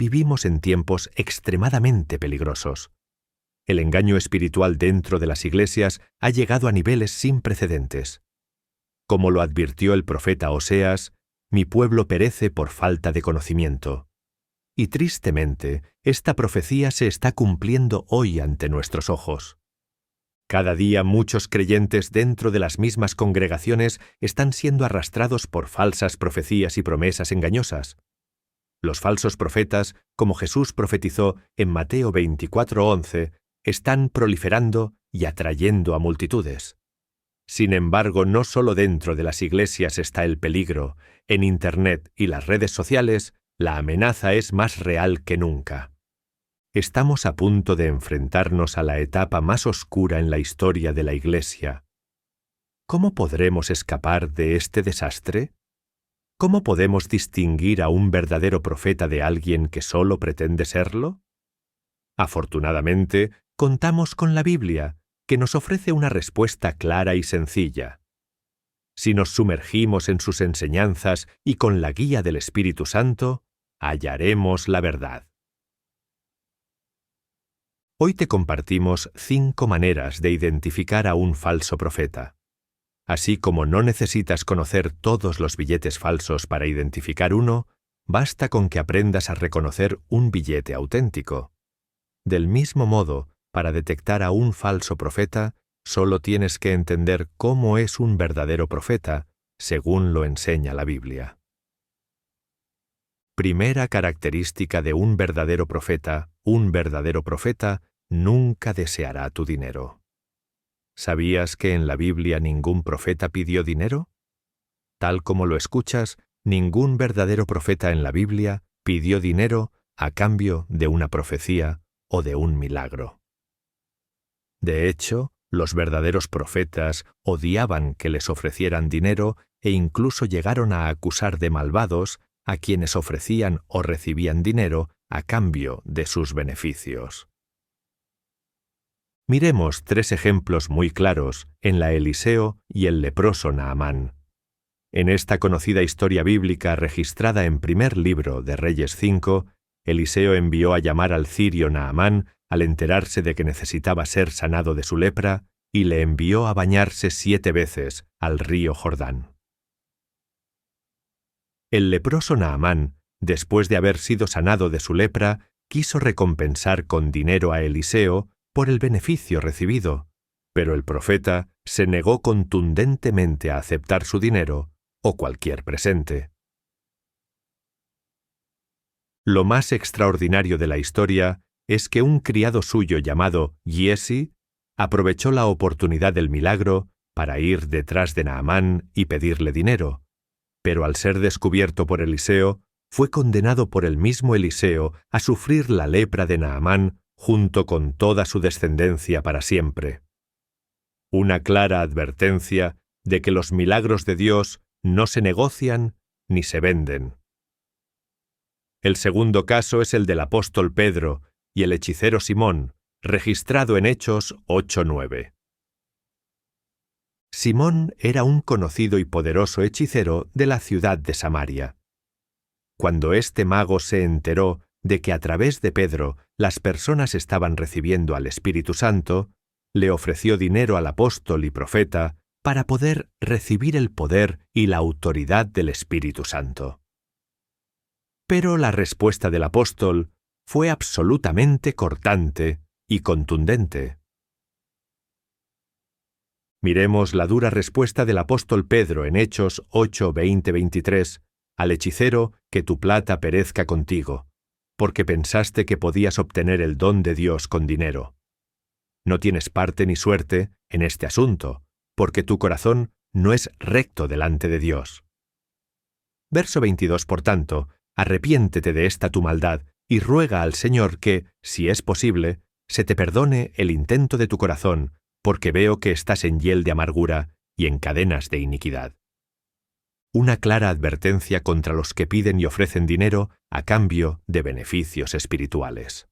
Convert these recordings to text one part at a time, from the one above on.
vivimos en tiempos extremadamente peligrosos. El engaño espiritual dentro de las iglesias ha llegado a niveles sin precedentes. Como lo advirtió el profeta Oseas, mi pueblo perece por falta de conocimiento. Y tristemente, esta profecía se está cumpliendo hoy ante nuestros ojos. Cada día muchos creyentes dentro de las mismas congregaciones están siendo arrastrados por falsas profecías y promesas engañosas. Los falsos profetas, como Jesús profetizó en Mateo 24:11, están proliferando y atrayendo a multitudes. Sin embargo, no solo dentro de las iglesias está el peligro. En Internet y las redes sociales, la amenaza es más real que nunca. Estamos a punto de enfrentarnos a la etapa más oscura en la historia de la Iglesia. ¿Cómo podremos escapar de este desastre? ¿Cómo podemos distinguir a un verdadero profeta de alguien que solo pretende serlo? Afortunadamente, contamos con la Biblia, que nos ofrece una respuesta clara y sencilla. Si nos sumergimos en sus enseñanzas y con la guía del Espíritu Santo, hallaremos la verdad. Hoy te compartimos 5 maneras de identificar a un falso profeta. Así como no necesitas conocer todos los billetes falsos para identificar uno, basta con que aprendas a reconocer un billete auténtico. Del mismo modo, para detectar a un falso profeta, solo tienes que entender cómo es un verdadero profeta, según lo enseña la Biblia. Primera característica de un verdadero profeta nunca deseará tu dinero. ¿Sabías que en la Biblia ningún profeta pidió dinero? Tal como lo escuchas, ningún verdadero profeta en la Biblia pidió dinero a cambio de una profecía o de un milagro. De hecho, los verdaderos profetas odiaban que les ofrecieran dinero e incluso llegaron a acusar de malvados a quienes ofrecían o recibían dinero a cambio de sus beneficios. Miremos 3 ejemplos muy claros en la Eliseo y el leproso Naamán. En esta conocida historia bíblica registrada en primer libro de Reyes 5, Eliseo envió a llamar al sirio Naamán al enterarse de que necesitaba ser sanado de su lepra y le envió a bañarse 7 veces al río Jordán. El leproso Naamán, después de haber sido sanado de su lepra, quiso recompensar con dinero a Eliseo por el beneficio recibido, pero el profeta se negó contundentemente a aceptar su dinero o cualquier presente. Lo más extraordinario de la historia es que un criado suyo llamado Giesi aprovechó la oportunidad del milagro para ir detrás de Naamán y pedirle dinero, pero al ser descubierto por Eliseo, fue condenado por el mismo Eliseo a sufrir la lepra de Naamán junto con toda su descendencia para siempre. Una clara advertencia de que los milagros de Dios no se negocian ni se venden. El segundo caso es el del apóstol Pedro y el hechicero Simón, registrado en Hechos 8:9. Simón era un conocido y poderoso hechicero de la ciudad de Samaria. Cuando este mago se enteró de que a través de Pedro las personas estaban recibiendo al Espíritu Santo, le ofreció dinero al apóstol y profeta para poder recibir el poder y la autoridad del Espíritu Santo. Pero la respuesta del apóstol fue absolutamente cortante y contundente. Miremos la dura respuesta del apóstol Pedro en Hechos 8:20-23, al hechicero, que tu plata perezca contigo, porque pensaste que podías obtener el don de Dios con dinero. No tienes parte ni suerte en este asunto, porque tu corazón no es recto delante de Dios. Verso 22, por tanto, arrepiéntete de esta tu maldad y ruega al Señor que, si es posible, se te perdone el intento de tu corazón, porque veo que estás en hiel de amargura y en cadenas de iniquidad. Una clara advertencia contra los que piden y ofrecen dinero a cambio de beneficios espirituales.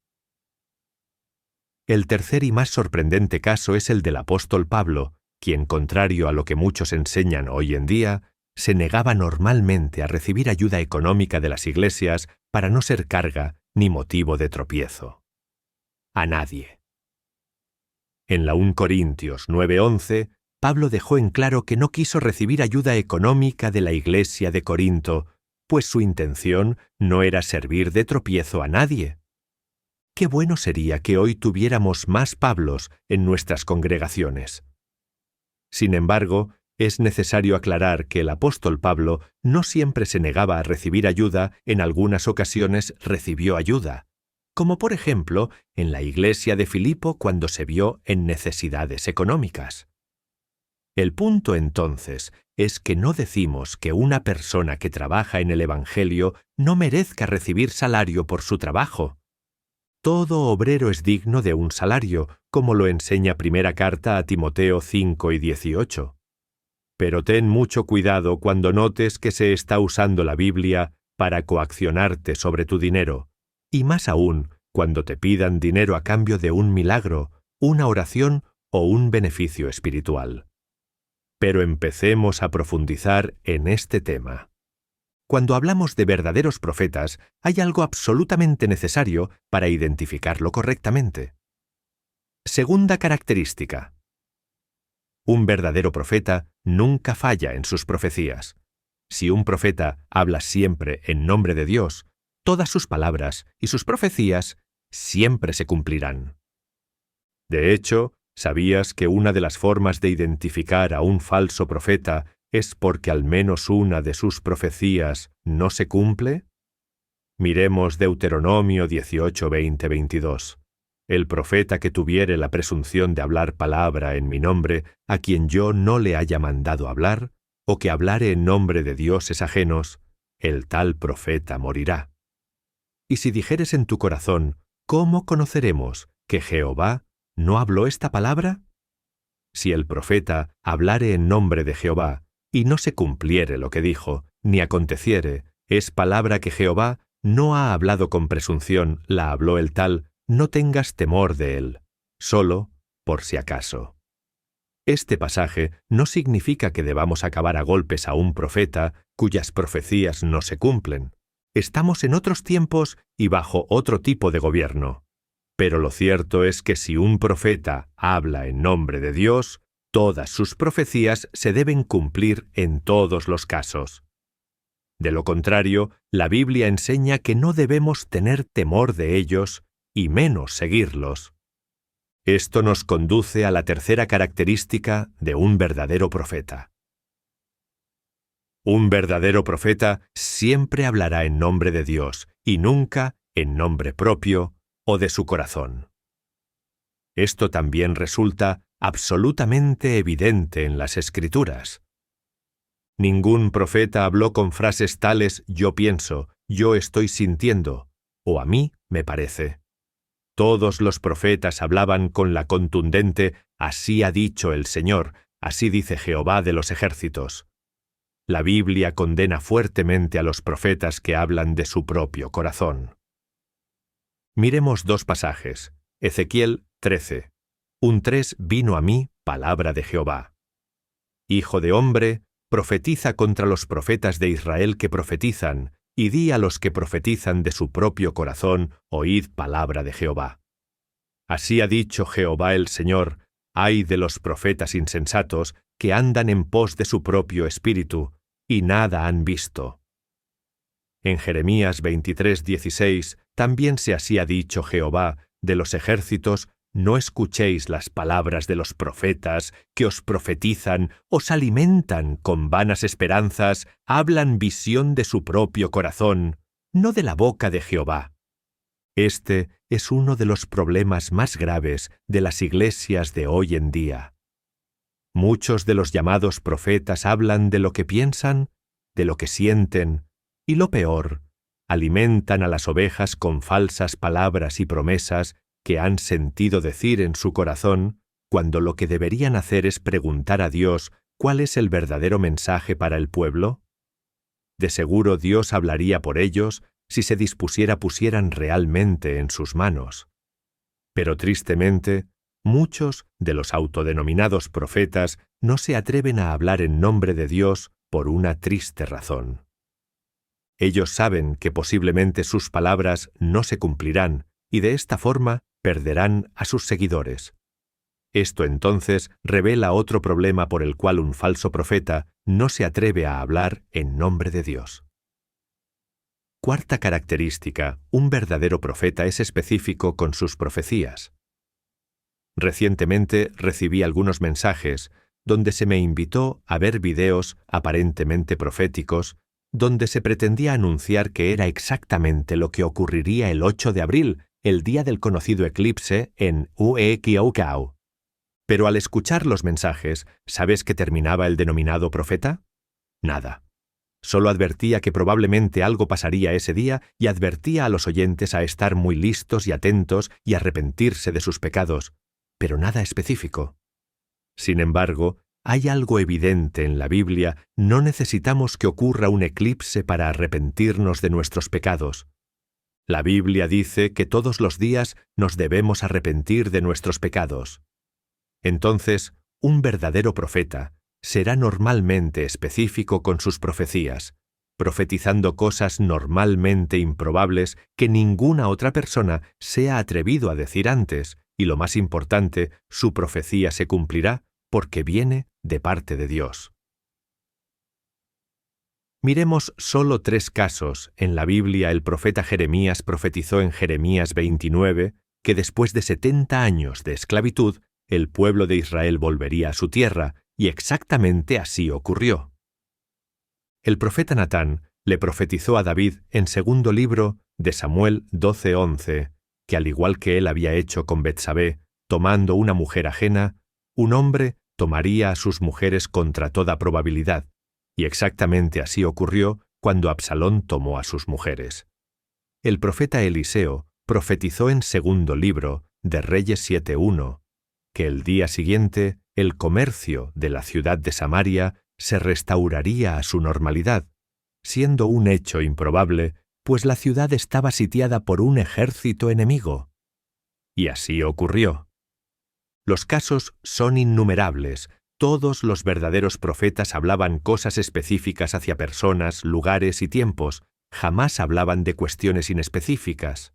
El tercer y más sorprendente caso es el del apóstol Pablo, quien, contrario a lo que muchos enseñan hoy en día, se negaba normalmente a recibir ayuda económica de las iglesias para no ser carga ni motivo de tropiezo. A nadie. En la 1 Corintios 9:11, Pablo dejó en claro que no quiso recibir ayuda económica de la iglesia de Corinto, pues su intención no era servir de tropiezo a nadie. Qué bueno sería que hoy tuviéramos más Pablos en nuestras congregaciones. Sin embargo, es necesario aclarar que el apóstol Pablo no siempre se negaba a recibir ayuda, en algunas ocasiones recibió ayuda, como por ejemplo en la iglesia de Filipo cuando se vio en necesidades económicas. El punto entonces es que no decimos que una persona que trabaja en el Evangelio no merezca recibir salario por su trabajo. Todo obrero es digno de un salario, como lo enseña primera carta a Timoteo 5:18. Pero ten mucho cuidado cuando notes que se está usando la Biblia para coaccionarte sobre tu dinero, y más aún cuando te pidan dinero a cambio de un milagro, una oración o un beneficio espiritual. Pero empecemos a profundizar en este tema. Cuando hablamos de verdaderos profetas, hay algo absolutamente necesario para identificarlo correctamente. Segunda característica. Un verdadero profeta nunca falla en sus profecías. Si un profeta habla siempre en nombre de Dios, todas sus palabras y sus profecías siempre se cumplirán. De hecho, ¿sabías que una de las formas de identificar a un falso profeta es porque al menos una de sus profecías no se cumple? Miremos Deuteronomio 18, 20, 22. El profeta que tuviere la presunción de hablar palabra en mi nombre, a quien yo no le haya mandado hablar, o que hablare en nombre de dioses ajenos, el tal profeta morirá. Y si dijeres en tu corazón, ¿cómo conoceremos que Jehová no habló esta palabra? Si el profeta hablare en nombre de Jehová, y no se cumpliere lo que dijo, ni aconteciere, es palabra que Jehová no ha hablado con presunción, la habló el tal, no tengas temor de él, solo por si acaso. Este pasaje no significa que debamos acabar a golpes a un profeta cuyas profecías no se cumplen. Estamos en otros tiempos y bajo otro tipo de gobierno. Pero lo cierto es que si un profeta habla en nombre de Dios, todas sus profecías se deben cumplir en todos los casos. De lo contrario, la Biblia enseña que no debemos tener temor de ellos y menos seguirlos. Esto nos conduce a la tercera característica de un verdadero profeta. Un verdadero profeta siempre hablará en nombre de Dios y nunca en nombre propio o de su corazón. Esto también resulta absolutamente evidente en las Escrituras. Ningún profeta habló con frases tales yo pienso, yo estoy sintiendo, o a mí me parece. Todos los profetas hablaban con la contundente así ha dicho el Señor, así dice Jehová de los ejércitos. La Biblia condena fuertemente a los profetas que hablan de su propio corazón. Miremos dos pasajes. Ezequiel 13. Un 3 vino a mí palabra de Jehová. Hijo de hombre, profetiza contra los profetas de Israel que profetizan, y di a los que profetizan de su propio corazón, oíd palabra de Jehová. Así ha dicho Jehová el Señor, ay de los profetas insensatos que andan en pos de su propio espíritu, y nada han visto. En Jeremías 23:16 también se así ha dicho Jehová, de los ejércitos, no escuchéis las palabras de los profetas que os profetizan, os alimentan con vanas esperanzas, hablan visión de su propio corazón, no de la boca de Jehová. Este es uno de los problemas más graves de las iglesias de hoy en día. Muchos de los llamados profetas hablan de lo que piensan, de lo que sienten, y lo peor, alimentan a las ovejas con falsas palabras y promesas que han sentido decir en su corazón, cuando lo que deberían hacer es preguntar a Dios cuál es el verdadero mensaje para el pueblo. De seguro Dios hablaría por ellos si se pusieran realmente en sus manos. Pero tristemente, muchos de los autodenominados profetas no se atreven a hablar en nombre de Dios por una triste razón. Ellos saben que posiblemente sus palabras no se cumplirán y de esta forma perderán a sus seguidores. Esto entonces revela otro problema por el cual un falso profeta no se atreve a hablar en nombre de Dios. Cuarta característica: un verdadero profeta es específico con sus profecías. Recientemente recibí algunos mensajes donde se me invitó a ver videos aparentemente proféticos donde se pretendía anunciar que era exactamente lo que ocurriría el 8 de abril, el día del conocido eclipse en Uekiaukau. Pero al escuchar los mensajes, ¿sabes qué terminaba el denominado profeta? Nada. Solo advertía que probablemente algo pasaría ese día y advertía a los oyentes a estar muy listos y atentos y arrepentirse de sus pecados, pero nada específico. Sin embargo, hay algo evidente en la Biblia: no necesitamos que ocurra un eclipse para arrepentirnos de nuestros pecados. La Biblia dice que todos los días nos debemos arrepentir de nuestros pecados. Entonces, un verdadero profeta será normalmente específico con sus profecías, profetizando cosas normalmente improbables que ninguna otra persona se ha atrevido a decir antes, y lo más importante, su profecía se cumplirá porque viene de parte de Dios. Miremos solo 3 casos. En la Biblia el profeta Jeremías profetizó en Jeremías 29 que después de 70 años de esclavitud, el pueblo de Israel volvería a su tierra, y exactamente así ocurrió. El profeta Natán le profetizó a David en segundo libro de Samuel 12:11, que al igual que él había hecho con Betsabé, tomando una mujer ajena, un hombre tomaría a sus mujeres contra toda probabilidad, y exactamente así ocurrió cuando Absalón tomó a sus mujeres. El profeta Eliseo profetizó en segundo libro de Reyes 7:1, que el día siguiente el comercio de la ciudad de Samaria se restauraría a su normalidad, siendo un hecho improbable, pues la ciudad estaba sitiada por un ejército enemigo. Y así ocurrió. Los casos son innumerables. Todos los verdaderos profetas hablaban cosas específicas hacia personas, lugares y tiempos. Jamás hablaban de cuestiones inespecíficas.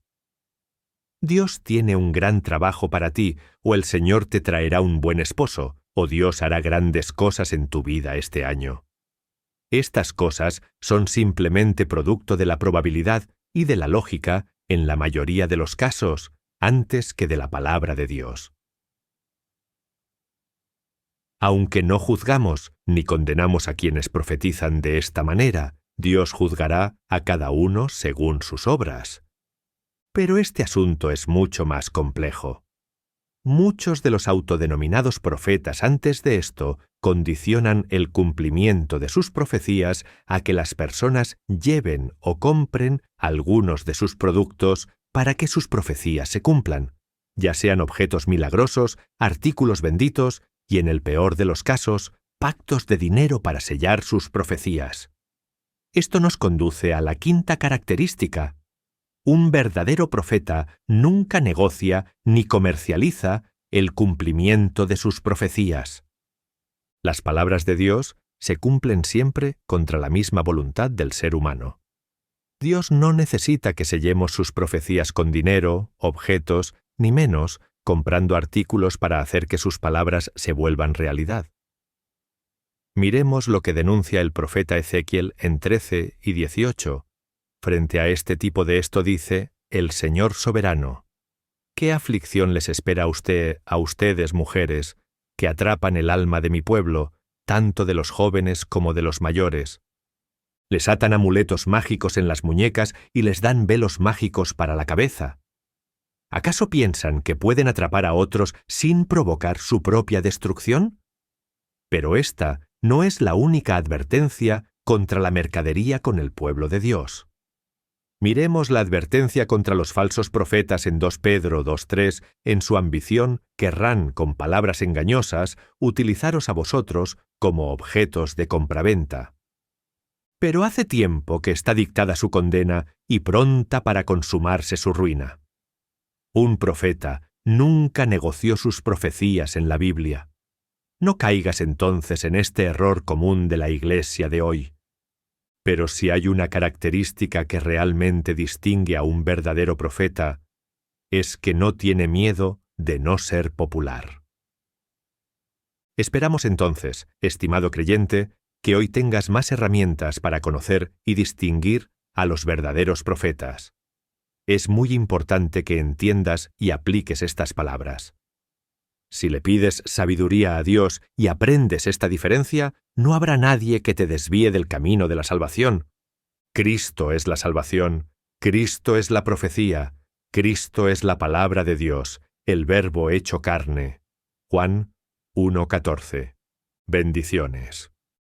Dios tiene un gran trabajo para ti, o el Señor te traerá un buen esposo, o Dios hará grandes cosas en tu vida este año. Estas cosas son simplemente producto de la probabilidad y de la lógica, en la mayoría de los casos, antes que de la palabra de Dios. Aunque no juzgamos ni condenamos a quienes profetizan de esta manera, Dios juzgará a cada uno según sus obras. Pero este asunto es mucho más complejo. Muchos de los autodenominados profetas antes de esto condicionan el cumplimiento de sus profecías a que las personas lleven o compren algunos de sus productos para que sus profecías se cumplan, ya sean objetos milagrosos, artículos benditos y, en el peor de los casos, pactos de dinero para sellar sus profecías. Esto nos conduce a la quinta característica. Un verdadero profeta nunca negocia ni comercializa el cumplimiento de sus profecías. Las palabras de Dios se cumplen siempre contra la misma voluntad del ser humano. Dios no necesita que sellemos sus profecías con dinero, objetos, ni menos comprando artículos para hacer que sus palabras se vuelvan realidad. Miremos lo que denuncia el profeta Ezequiel en 13 y 18. Frente a este tipo de esto dice el Señor soberano: ¿qué aflicción les espera a ustedes, mujeres, que atrapan el alma de mi pueblo, tanto de los jóvenes como de los mayores? Les atan amuletos mágicos en las muñecas y les dan velos mágicos para la cabeza. ¿Acaso piensan que pueden atrapar a otros sin provocar su propia destrucción? Pero esta no es la única advertencia contra la mercadería con el pueblo de Dios. Miremos la advertencia contra los falsos profetas en 2 Pedro 2:3. En su ambición querrán, con palabras engañosas, utilizaros a vosotros como objetos de compraventa. Pero hace tiempo que está dictada su condena y pronta para consumarse su ruina. Un profeta nunca negoció sus profecías en la Biblia. No caigas entonces en este error común de la Iglesia de hoy. Pero si hay una característica que realmente distingue a un verdadero profeta, es que no tiene miedo de no ser popular. Esperamos entonces, estimado creyente, que hoy tengas más herramientas para conocer y distinguir a los verdaderos profetas. Es muy importante que entiendas y apliques estas palabras. Si le pides sabiduría a Dios y aprendes esta diferencia, no habrá nadie que te desvíe del camino de la salvación. Cristo es la salvación, Cristo es la profecía, Cristo es la palabra de Dios, el Verbo hecho carne. Juan 1:14. Bendiciones.